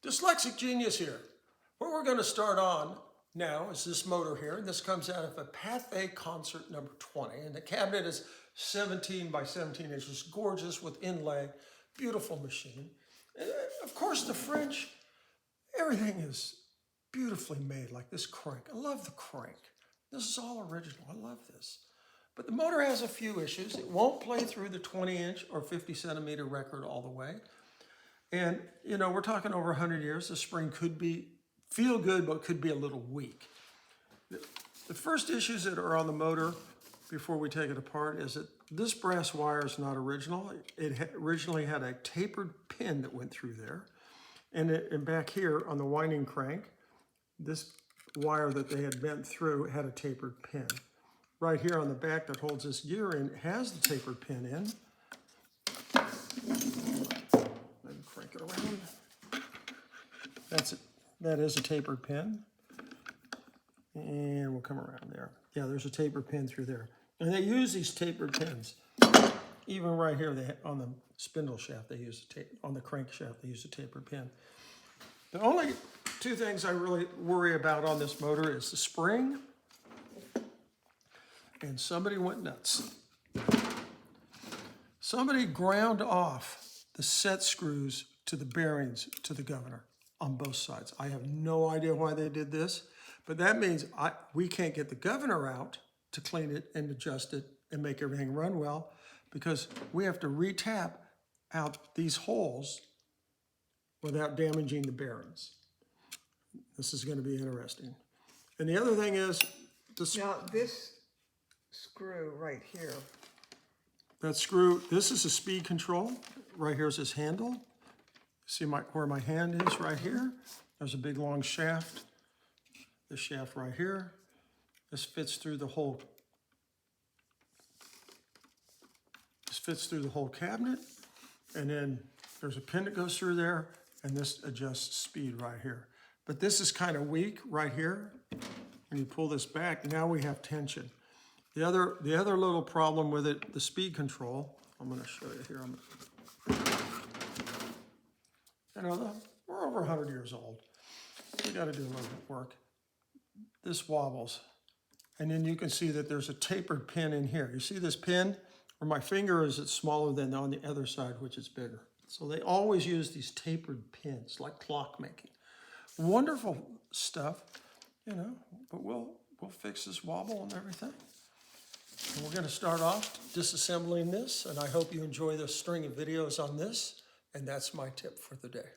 Dyslexic Genius here. What we're going to start on now is this motor here. This comes out of a Pathe Concert number 20. And the cabinet is 17 by 17 inches, gorgeous with inlay, beautiful machine. And of course, the French, everything is beautifully made, like this crank. I love the crank. This is all original. I love this. But the motor has a few issues. It won't play through the 20-inch or 50-centimeter record all the way. And, you know, we're talking over 100 years. The spring could feel good, but could be a little weak. The first issues that are on the motor before we take it apart is that this brass wire is not original. It originally had a tapered pin that went through there. And back here on the winding crank, this wire that they had bent through had a tapered pin. Right here on the back that holds this gear in has the tapered pin in. Then crank it around. That's it. That is a tapered pin. And we'll come around there. Yeah, there's a tapered pin through there. And they use these tapered pins. Even right here on the spindle shaft, they use on the crank shaft, they use a tapered pin. The only two things I really worry about on this motor is the spring, and somebody went nuts. Somebody ground off the set screws to the bearings to the governor on both sides. I have no idea why they did this, but that means we can't get the governor out to clean it and adjust it and make everything run well, because we have to re-tap out these holes without damaging the bearings. This is going to be interesting. And the other thing is, now this screw right here. That screw, this is a speed control. Right here is this handle. See where my hand is right here? There's a big long shaft. This shaft right here. This fits through the whole. This fits through the whole cabinet. And then there's a pin that goes through there, and this adjusts speed right here. But this is kind of weak right here. When you pull this back, now we have tension. The other little problem with it, the speed control, I'm going to show you here. You know, we're over 100 years old. We got to do a little bit of work. This wobbles. And then you can see that there's a tapered pin in here. You see this pin? Where my finger is, it's smaller than on the other side, which is bigger. So they always use these tapered pins, like clock making. Wonderful stuff, you know, but we'll fix this wobble and everything. And we're going to start off disassembling this, and I hope you enjoy this string of videos on this, and that's my tip for the day.